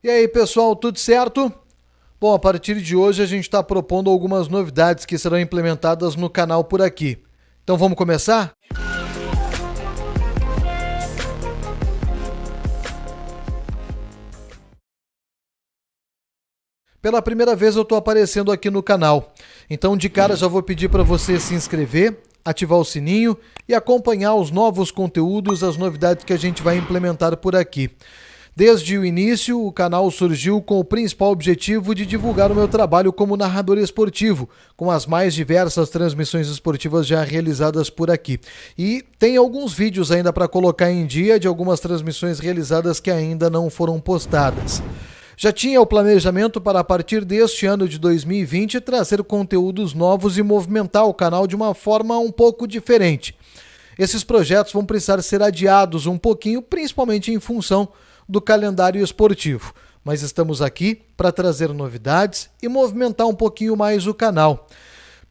E aí, pessoal, tudo certo? Bom, a partir de hoje a gente está propondo algumas novidades que serão implementadas no canal por aqui. Então vamos começar? Pela primeira vez eu estou aparecendo aqui no canal. Então de cara já vou pedir para você se inscrever, ativar o sininho e acompanhar os novos conteúdos, as novidades que a gente vai implementar por aqui. Desde o início, o canal surgiu com o principal objetivo de divulgar o meu trabalho como narrador esportivo, com as mais diversas transmissões esportivas já realizadas por aqui. E tem alguns vídeos ainda para colocar em dia de algumas transmissões realizadas que ainda não foram postadas. Já tinha o planejamento para, a partir deste ano de 2020, trazer conteúdos novos e movimentar o canal de uma forma um pouco diferente. Esses projetos vão precisar ser adiados um pouquinho, principalmente em função do calendário esportivo. Mas estamos aqui para trazer novidades e movimentar um pouquinho mais o canal.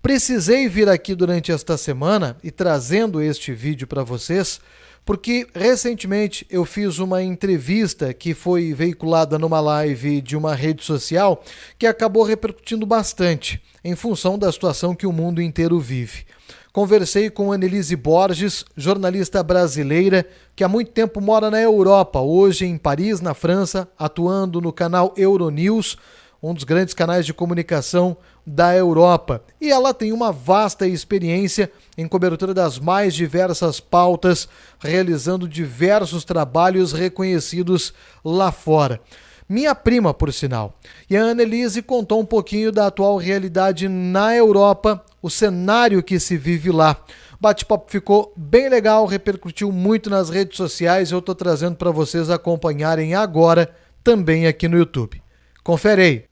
Precisei vir aqui durante esta semana e trazendo este vídeo para vocês, porque recentemente eu fiz uma entrevista que foi veiculada numa live de uma rede social que acabou repercutindo bastante em função da situação que o mundo inteiro vive. Conversei com Annelise Borges, jornalista brasileira que há muito tempo mora na Europa, hoje em Paris, na França, atuando no canal Euronews, um dos grandes canais de comunicação da Europa. E ela tem uma vasta experiência em cobertura das mais diversas pautas, realizando diversos trabalhos reconhecidos lá fora. Minha prima, por sinal. E a Annelise contou um pouquinho da atual realidade na Europa, o cenário que se vive lá. O bate-papo ficou bem legal, repercutiu muito nas redes sociais e eu estou trazendo para vocês acompanharem agora, também aqui no YouTube. Confere aí.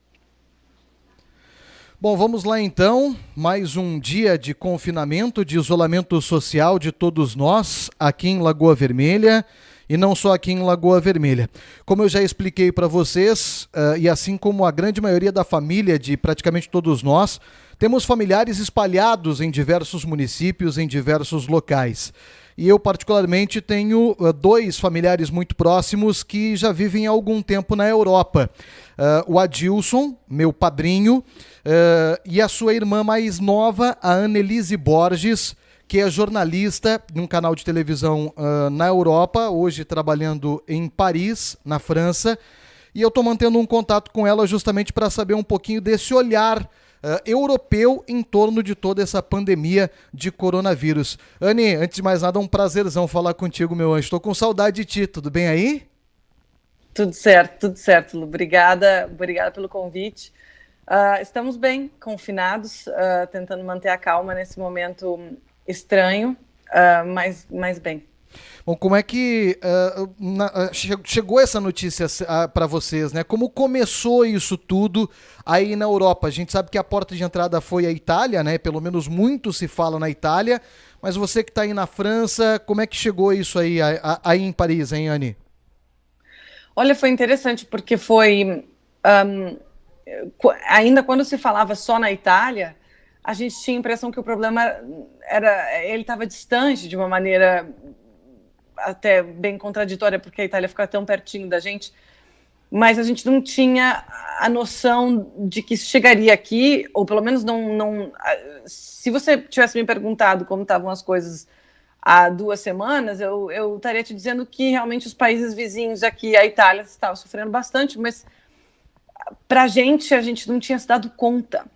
Bom, vamos lá então, mais um dia de confinamento, de isolamento social de todos nós aqui em Lagoa Vermelha e não só aqui em Lagoa Vermelha. Como eu já expliquei para vocês, e assim como a grande maioria da família de praticamente todos nós, temos familiares espalhados em diversos municípios, em diversos locais. E eu, particularmente, tenho dois familiares muito próximos que já vivem há algum tempo na Europa. O Adilson, meu padrinho, e a sua irmã mais nova, a Annelise Borges, que é jornalista de um canal de televisão na Europa, hoje trabalhando em Paris, na França. E eu estou mantendo um contato com ela justamente para saber um pouquinho desse olhar europeu em torno de toda essa pandemia de coronavírus. Anny, antes de mais nada, um prazerzão falar contigo, meu anjo. Estou com saudade de ti, tudo bem aí? Tudo certo, Lu. Obrigada pelo convite. Estamos bem, confinados, tentando manter a calma nesse momento estranho, mas bem. Bom, como é que chegou essa notícia para vocês, né? Como começou isso tudo aí na Europa? A gente sabe que a porta de entrada foi a Itália, né? Pelo menos muito se fala na Itália, mas você que está aí na França, como é que chegou isso aí em Paris, hein, Anny? Olha, foi interessante porque ainda quando se falava só na Itália, a gente tinha a impressão que o problema ele estava distante de uma maneira até bem contraditória, porque a Itália fica tão pertinho da gente, mas a gente não tinha a noção de que chegaria aqui, ou pelo menos não. Se você tivesse me perguntado como estavam as coisas há 2 semanas, eu estaria te dizendo que realmente os países vizinhos aqui, a Itália, estavam sofrendo bastante, mas para a gente não tinha se dado conta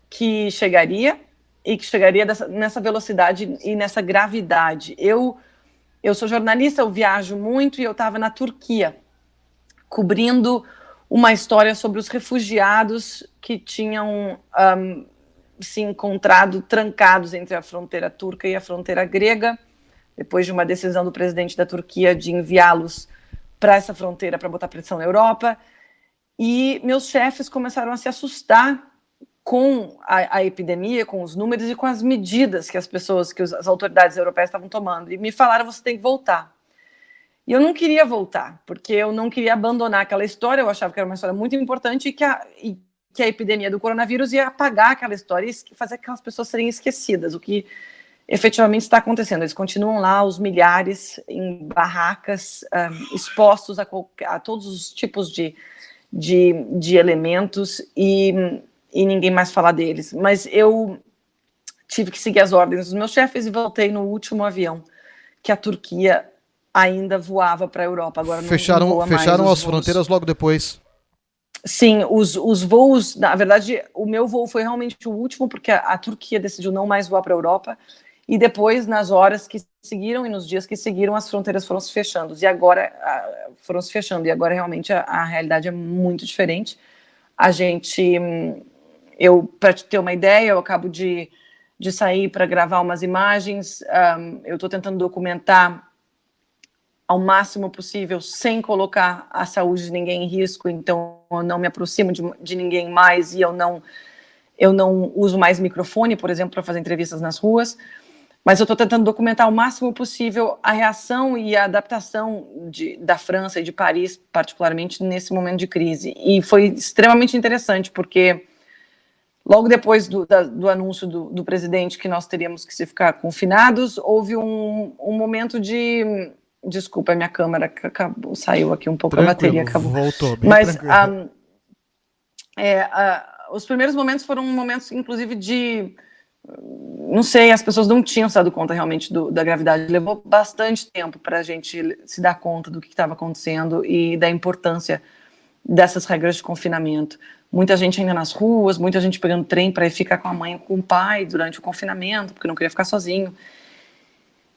que chegaria e que chegaria nessa velocidade e nessa gravidade. Eu sou jornalista, eu viajo muito e eu estava na Turquia, cobrindo uma história sobre os refugiados que tinham se encontrado trancados entre a fronteira turca e a fronteira grega, depois de uma decisão do presidente da Turquia de enviá-los para essa fronteira para botar pressão na Europa. E meus chefes começaram a se assustar com a epidemia, com os números e com as medidas que as autoridades europeias estavam tomando. E me falaram, você tem que voltar. E eu não queria voltar, porque eu não queria abandonar aquela história, eu achava que era uma história muito importante e que a epidemia do coronavírus ia apagar aquela história e fazer aquelas pessoas serem esquecidas, o que efetivamente está acontecendo. Eles continuam lá, os milhares, em barracas, expostos a todos os tipos de de elementos e ninguém mais falar deles. Mas eu tive que seguir as ordens dos meus chefes e voltei no último avião que a Turquia ainda voava para a Europa. Agora não voa mais fecharam as voos. fronteiras logo depois. Sim, os voos, na verdade, o meu voo foi realmente o último, porque a Turquia decidiu não mais voar para a Europa, e depois, nas horas que seguiram e nos dias que seguiram, as fronteiras foram se fechando, e agora realmente a realidade é muito diferente. Para te ter uma ideia, eu acabo de sair para gravar umas imagens, eu estou tentando documentar ao máximo possível, sem colocar a saúde de ninguém em risco, então eu não me aproximo de ninguém mais e eu não uso mais microfone, por exemplo, para fazer entrevistas nas ruas, mas eu estou tentando documentar ao máximo possível a reação e a adaptação da França e de Paris, particularmente nesse momento de crise. E foi extremamente interessante, porque logo depois do anúncio do presidente que nós teríamos que ficar confinados, houve um momento de... Desculpa, a minha câmera saiu aqui um pouco, tranquilo, a bateria acabou. Voltou, bem tranquilo. Os primeiros momentos foram momentos, inclusive, não sei, as pessoas não tinham se dado conta realmente da gravidade. Levou bastante tempo para a gente se dar conta do que estava acontecendo e da importância dessas regras de confinamento. Muita gente ainda nas ruas, muita gente pegando trem para ir ficar com a mãe ou com o pai durante o confinamento, porque não queria ficar sozinho.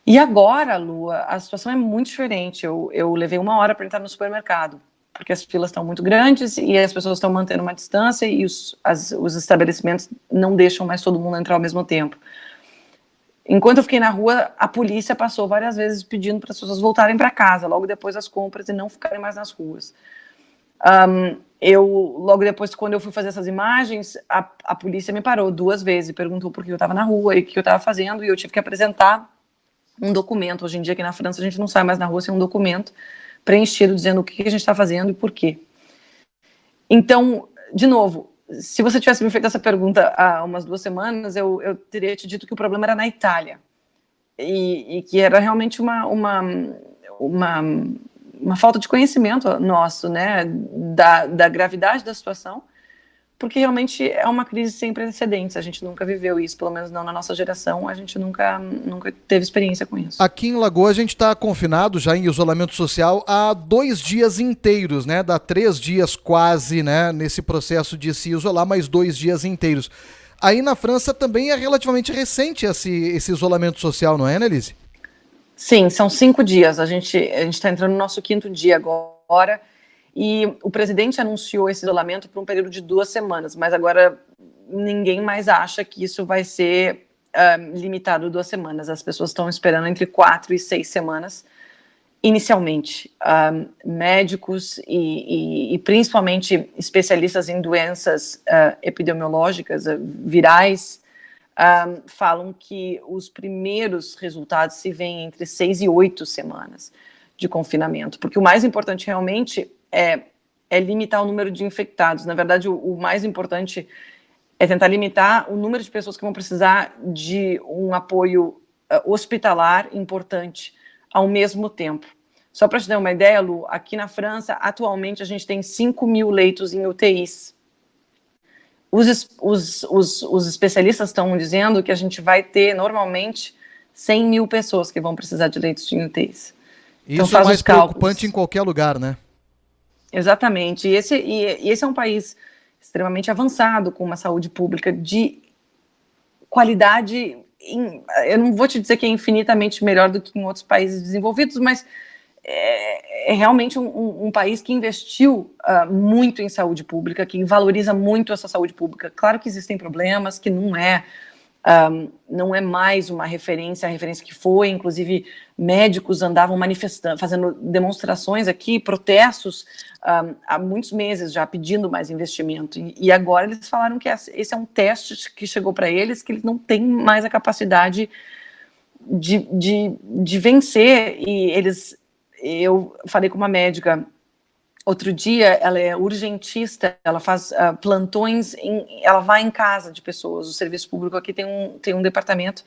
E agora, Lua, a situação é muito diferente. Eu levei 1 hora para entrar no supermercado, porque as filas estão muito grandes e as pessoas estão mantendo uma distância e os estabelecimentos não deixam mais todo mundo entrar ao mesmo tempo. Enquanto eu fiquei na rua, a polícia passou várias vezes pedindo para as pessoas voltarem para casa, logo depois das compras, e não ficarem mais nas ruas. Logo depois, quando eu fui fazer essas imagens, a polícia me parou 2 vezes e perguntou por que eu estava na rua e o que eu estava fazendo, e eu tive que apresentar um documento. Hoje em dia, aqui na França, a gente não sai mais na rua sem um documento preenchido dizendo o que a gente está fazendo e por quê. Então, de novo, se você tivesse me feito essa pergunta há umas 2 semanas, eu teria te dito que o problema era na Itália e que era realmente uma falta de conhecimento nosso, né, da gravidade da situação, porque realmente é uma crise sem precedentes. A gente nunca viveu isso, pelo menos não na nossa geração, a gente nunca teve experiência com isso. Aqui em Lagoa a gente está confinado, já em isolamento social, há 2 dias inteiros, né? Dá 3 dias quase, né? Nesse processo de se isolar, mais 2 dias inteiros. Aí na França também é relativamente recente esse isolamento social, não é, Annelise? Sim, são 5 dias. A gente está entrando no nosso 5º dia agora. E o presidente anunciou esse isolamento por um período de 2 semanas, mas agora ninguém mais acha que isso vai ser limitado a 2 semanas. As pessoas estão esperando entre 4 e 6 semanas, inicialmente. Médicos e principalmente especialistas em doenças epidemiológicas, virais, falam que os primeiros resultados se veem entre 6 e 8 semanas de confinamento, porque o mais importante realmente é limitar o número de infectados. Na verdade, o mais importante é tentar limitar o número de pessoas que vão precisar de um apoio hospitalar importante ao mesmo tempo. Só para te dar uma ideia, Lu, aqui na França, atualmente, a gente tem 5.000 leitos em UTIs. Os especialistas estão dizendo que a gente vai ter, normalmente, 100.000 pessoas que vão precisar de leitos de UTIs. Isso então, é mais preocupante em qualquer lugar, né? Exatamente. E esse é um país extremamente avançado, com uma saúde pública de qualidade. Eu não vou te dizer que é infinitamente melhor do que em outros países desenvolvidos, mas é realmente um país que investiu muito em saúde pública, que valoriza muito essa saúde pública. Claro que existem problemas, que não é mais uma referência, a referência que foi, inclusive médicos andavam manifestando, fazendo demonstrações aqui, protestos há muitos meses já, pedindo mais investimento, e agora eles falaram que esse é um teste que chegou para eles, que eles não têm mais a capacidade de vencer, e eu falei com uma médica outro dia, ela é urgentista, ela faz plantões, ela vai em casa de pessoas. O serviço público aqui tem um departamento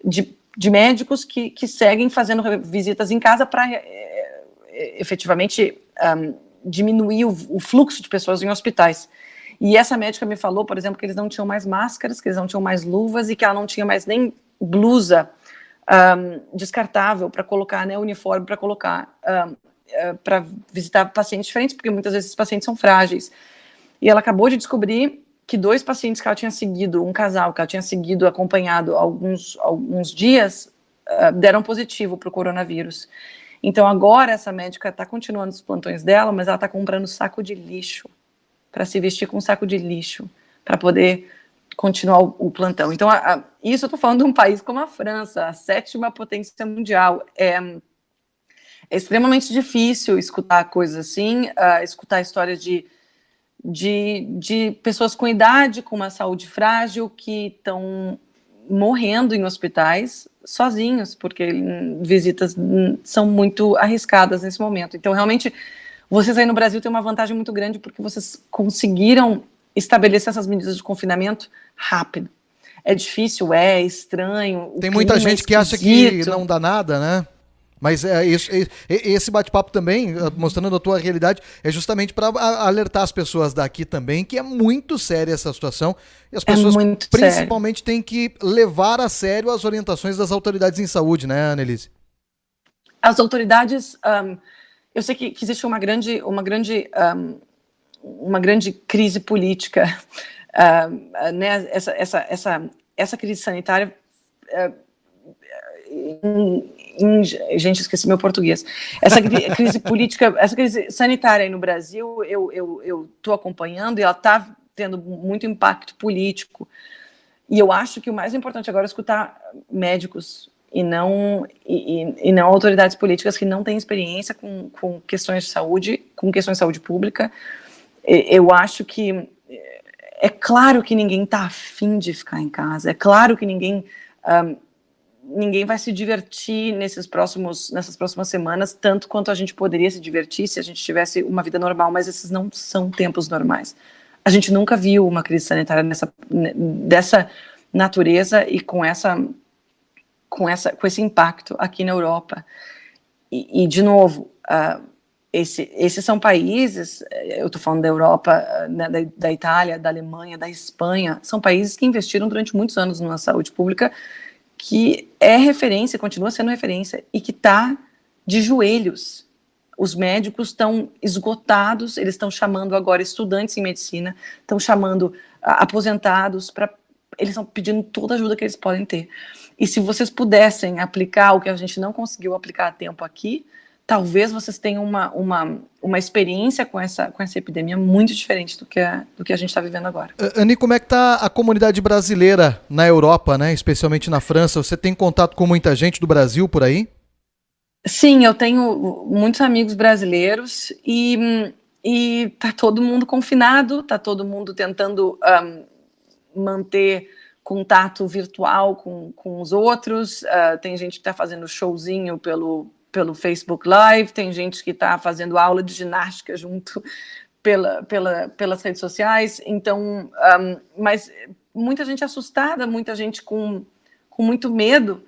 de médicos que seguem fazendo visitas em casa para efetivamente diminuir o fluxo de pessoas em hospitais. E essa médica me falou, por exemplo, que eles não tinham mais máscaras, que eles não tinham mais luvas e que ela não tinha mais nem blusa descartável para colocar, né, uniforme para colocar para visitar pacientes diferentes, porque muitas vezes esses pacientes são frágeis. E ela acabou de descobrir que 2 pacientes que ela tinha seguido, um casal que ela tinha seguido, acompanhado alguns dias, deram positivo para o coronavírus. Então agora essa médica está continuando os plantões dela, mas ela está comprando saco de lixo, para se vestir com um saco de lixo, para poder continuar o plantão. Então, isso eu estou falando de um país como a França, a 7ª potência mundial. É extremamente difícil escutar coisas assim, escutar histórias de pessoas com idade, com uma saúde frágil, que estão morrendo em hospitais sozinhos, porque visitas são muito arriscadas nesse momento. Então, realmente, vocês aí no Brasil têm uma vantagem muito grande, porque vocês conseguiram estabelecer essas medidas de confinamento rápido. É difícil, é estranho. Tem muita gente que acha que não dá nada, né? Mas esse bate-papo também, mostrando a tua realidade, é justamente para alertar as pessoas daqui também, que é muito séria essa situação. E as pessoas principalmente têm que levar a sério as orientações das autoridades em saúde, né, Annelise? As autoridades... eu sei que existe uma grande crise política, né? Essa crise sanitária, gente, esqueci meu português. Essa crise política, essa crise sanitária aí no Brasil, eu estou acompanhando e ela está tendo muito impacto político. E eu acho que o mais importante agora é escutar médicos e não autoridades políticas que não têm experiência com questões de saúde, com questões de saúde pública. Eu acho que é claro que ninguém está afim de ficar em casa, é claro que ninguém vai se divertir nessas próximas semanas, tanto quanto a gente poderia se divertir se a gente tivesse uma vida normal, mas esses não são tempos normais. A gente nunca viu uma crise sanitária dessa natureza e com esse impacto aqui na Europa. E de novo, esses são países, eu estou falando da Europa, né, da Itália, da Alemanha, da Espanha, são países que investiram durante muitos anos na saúde pública, que é referência, continua sendo referência, e que está de joelhos. Os médicos estão esgotados, eles estão chamando agora estudantes em medicina, estão chamando aposentados, eles estão pedindo toda a ajuda que eles podem ter. E se vocês pudessem aplicar o que a gente não conseguiu aplicar a tempo aqui, talvez vocês tenham uma experiência com essa epidemia muito diferente do que a gente está vivendo agora. Anny, como é que está a comunidade brasileira na Europa, né? Especialmente na França? Você tem contato com muita gente do Brasil por aí? Sim, eu tenho muitos amigos brasileiros e tá todo mundo confinado, tá todo mundo tentando manter contato virtual com os outros. Tem gente que está fazendo showzinho pelo Facebook Live, tem gente que está fazendo aula de ginástica junto pelas redes sociais. Então, mas muita gente assustada, muita gente com muito medo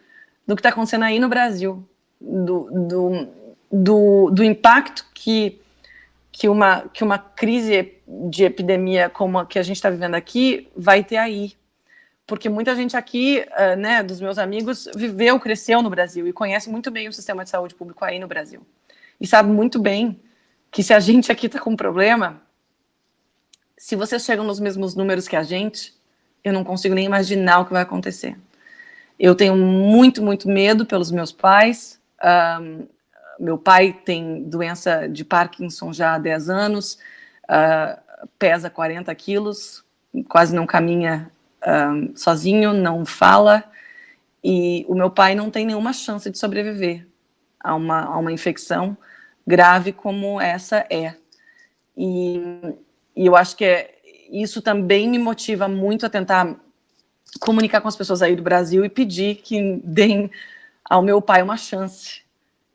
do que está acontecendo aí no Brasil, do impacto que uma crise de epidemia como a que a gente está vivendo aqui vai ter aí. Porque muita gente aqui, né, dos meus amigos, cresceu no Brasil e conhece muito bem o sistema de saúde público aí no Brasil. E sabe muito bem que se a gente aqui está com um problema, se vocês chegam nos mesmos números que a gente, eu não consigo nem imaginar o que vai acontecer. Eu tenho muito, muito medo pelos meus pais. Meu pai tem doença de Parkinson já há 10 anos, pesa 40 quilos, quase não caminha sozinho, não fala, e o meu pai não tem nenhuma chance de sobreviver a uma infecção grave como essa é. E eu acho que isso também me motiva muito a tentar comunicar com as pessoas aí do Brasil e pedir que deem ao meu pai uma chance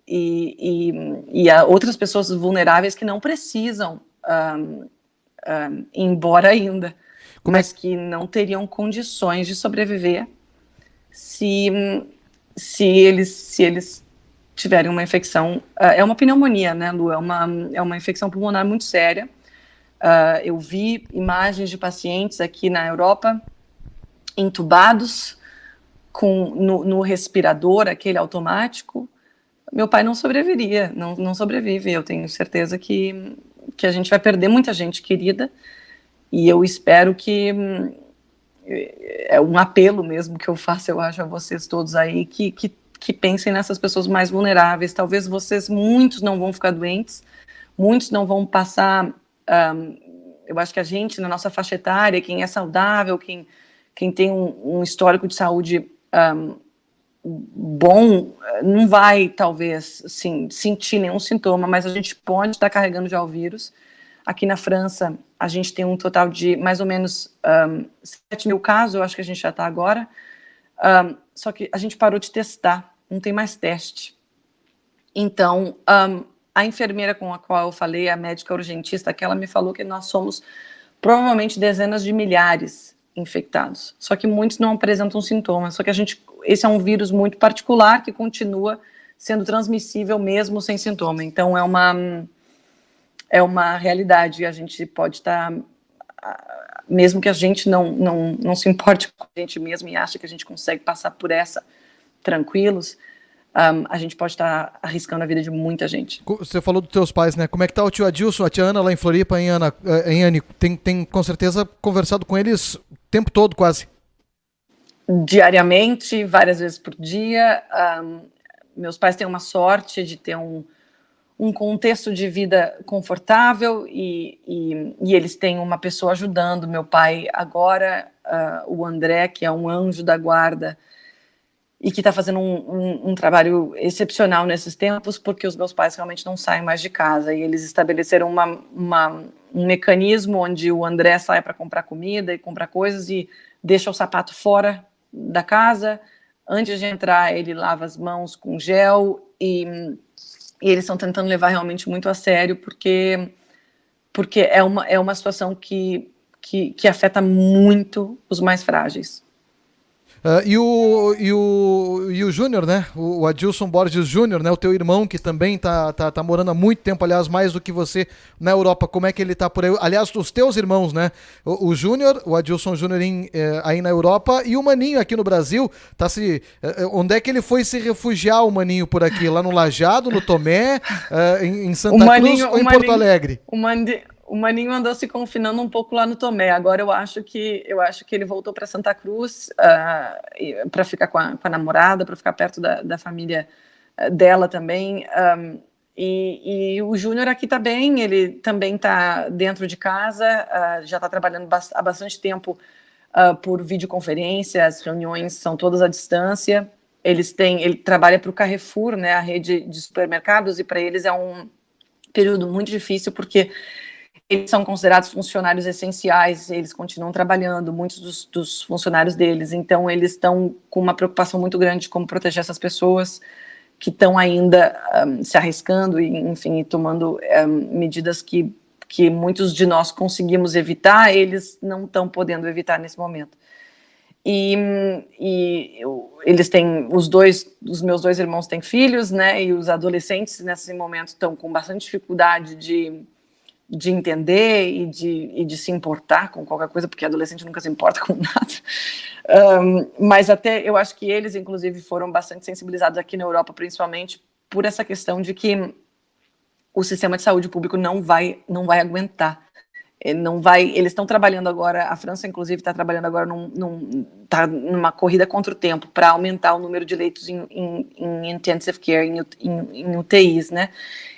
e a outras pessoas vulneráveis que não precisam ir embora ainda, mas que não teriam condições de sobreviver se eles tiverem uma infecção, é uma pneumonia, né, Lu? É uma infecção pulmonar muito séria. Eu vi imagens de pacientes aqui na Europa entubados no respirador, aquele automático. Meu pai não sobreviveria, não sobrevive. Eu tenho certeza que a gente vai perder muita gente querida, e eu espero que é um apelo mesmo que eu faço, eu acho, a vocês todos aí, que pensem nessas pessoas mais vulneráveis. Talvez muitos não vão ficar doentes, muitos não vão passar, eu acho que a gente, na nossa faixa etária, quem é saudável, quem tem um histórico de saúde bom, não vai, talvez, sentir nenhum sintoma, mas a gente pode estar carregando já o vírus. Aqui na França, a gente tem um total de mais ou menos 7 mil casos, eu acho que a gente já está agora, só que a gente parou de testar, não tem mais teste. Então, a enfermeira com a qual eu falei, a médica urgentista, que ela me falou que nós somos provavelmente dezenas de milhares infectados, só que muitos não apresentam sintomas, só que esse é um vírus muito particular que continua sendo transmissível mesmo sem sintoma. Então, é uma realidade, a gente pode estar, mesmo que a gente não se importe com a gente mesmo e ache que a gente consegue passar por essa tranquilos, a gente pode estar arriscando a vida de muita gente. Você falou dos teus pais, né? Como é que tá o tio Adilson, a tia Ana lá em Floripa, hein, Anne? Tem com certeza conversado com eles o tempo todo, quase. Diariamente, várias vezes por dia. Meus pais têm uma sorte de ter um contexto de vida confortável e eles têm uma pessoa ajudando. Meu pai agora, o André, que é um anjo da guarda e que está fazendo um trabalho excepcional nesses tempos, porque os meus pais realmente não saem mais de casa, e eles estabeleceram um mecanismo onde o André sai para comprar comida e comprar coisas e deixa o sapato fora da casa. Antes de entrar, ele lava as mãos com gel, e eles estão tentando levar realmente muito a sério, porque é uma situação que afeta muito os mais frágeis. E o Júnior, né? O Adilson Borges Júnior, né? O teu irmão, que também tá morando há muito tempo, aliás, mais do que você na Europa. Como é que ele tá por aí? Aliás, os teus irmãos, né? O Júnior, o Adilson Júnior aí na Europa, e o Maninho aqui no Brasil. Onde é que ele foi se refugiar, o Maninho, por aqui? Lá no Lajado, no Tomé, em Santa Cruz ou em Porto Alegre? O Maninho andou se confinando um pouco lá no Tomé. Agora eu acho que ele voltou para Santa Cruz para ficar com a namorada, para ficar perto da família dela também. E o Júnior aqui está bem, ele também está dentro de casa, já está trabalhando há bastante tempo por videoconferência, as reuniões são todas à distância. Ele trabalha para o Carrefour, né, a rede de supermercados, e para eles é um período muito difícil, porque eles são considerados funcionários essenciais, eles continuam trabalhando, muitos dos funcionários deles, então eles estão com uma preocupação muito grande de como proteger essas pessoas que estão ainda se arriscando e, enfim, tomando medidas que muitos de nós conseguimos evitar, eles não estão podendo evitar nesse momento. E eles têm, os meus dois irmãos têm filhos, né, e os adolescentes nesse momento estão com bastante dificuldade de entender e de se importar com qualquer coisa, porque adolescente nunca se importa com nada. Mas até eu acho que eles, inclusive, foram bastante sensibilizados aqui na Europa, principalmente por essa questão de que o sistema de saúde público não vai aguentar. Eles estão trabalhando agora, a França, inclusive, está trabalhando agora tá numa corrida contra o tempo para aumentar o número de leitos em intensive care, em UTIs, né?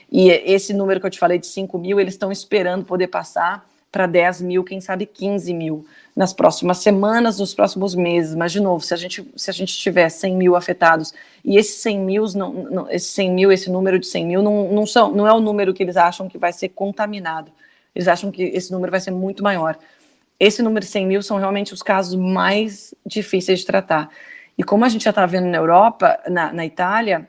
E esse número que eu te falei de 5 mil, eles estão esperando poder passar para 10 mil, quem sabe 15 mil, nas próximas semanas, nos próximos meses. Mas, de novo, se a gente tiver 100 mil afetados, e esses 100 mil, esse número de 100 mil, não é o número que eles acham que vai ser contaminado. Eles acham que esse número vai ser muito maior. Esse número de 100 mil são realmente os casos mais difíceis de tratar. E como a gente já está vendo na Europa, na Itália,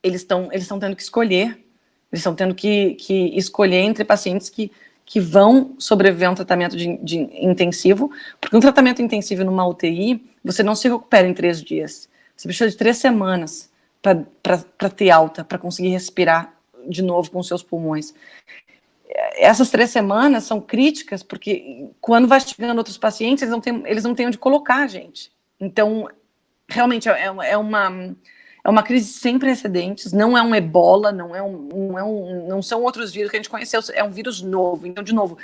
eles estão tendo que escolher, eles estão tendo que escolher entre pacientes que vão sobreviver a um tratamento de intensivo, porque um tratamento intensivo numa UTI, você não se recupera em 3 dias, você precisa de 3 semanas para ter alta, para conseguir respirar de novo com seus pulmões. Essas 3 semanas são críticas, porque quando vai chegando outros pacientes, eles não têm onde colocar a gente. Então, realmente, é uma crise sem precedentes, não é um ebola, não são outros vírus que a gente conheceu, é um vírus novo. Então, de novo,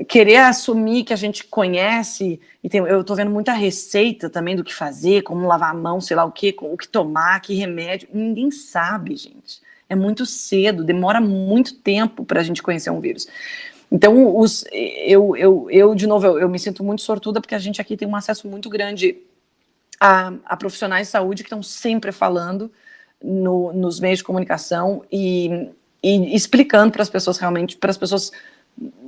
querer assumir que a gente conhece, eu tô vendo muita receita também do que fazer, como lavar a mão, sei lá o que tomar, que remédio, ninguém sabe, gente. É muito cedo, demora muito tempo para a gente conhecer um vírus. Então, de novo, eu me sinto muito sortuda, porque a gente aqui tem um acesso muito grande a profissionais de saúde que estão sempre falando nos meios de comunicação e explicando para as pessoas realmente, para as pessoas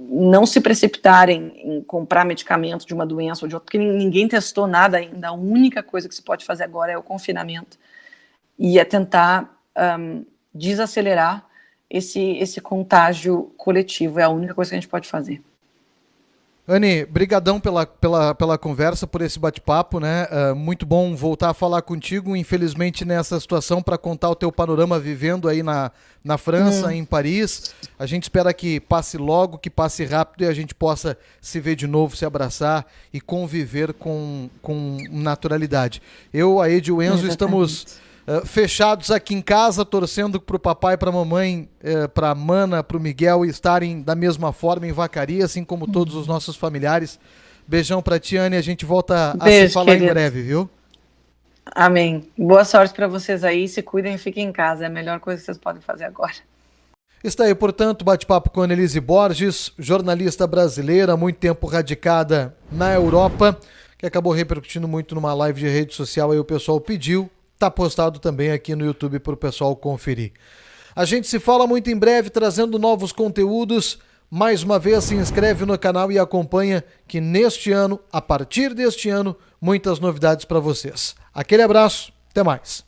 não se precipitarem em comprar medicamento de uma doença ou de outra, porque ninguém testou nada ainda. A única coisa que se pode fazer agora é o confinamento e é tentar desacelerar esse contágio coletivo. É a única coisa que a gente pode fazer. Anny, brigadão pela conversa, por esse bate-papo, né? Muito bom voltar a falar contigo, infelizmente nessa situação, para contar o teu panorama vivendo aí na França, em Paris. A gente espera que passe logo, que passe rápido e a gente possa se ver de novo, se abraçar e conviver com naturalidade. Eu, a Ed e o Enzo estamos fechados aqui em casa, torcendo pro papai e pra mamãe, pra Mana, pro Miguel estarem da mesma forma em Vacaria, assim como todos os nossos familiares. Beijão pra ti, Anny, a gente volta a se falar em breve, viu? Amém. Boa sorte pra vocês aí, se cuidem e fiquem em casa, é a melhor coisa que vocês podem fazer agora. Está aí, portanto, bate-papo com Annelise Borges, jornalista brasileira, há muito tempo radicada na Europa, que acabou repercutindo muito numa live de rede social, aí o pessoal pediu. Tá postado também aqui no YouTube para o pessoal conferir. A gente se fala muito em breve, trazendo novos conteúdos. Mais uma vez, se inscreve no canal e acompanha que neste ano, a partir deste ano, muitas novidades para vocês. Aquele abraço, até mais.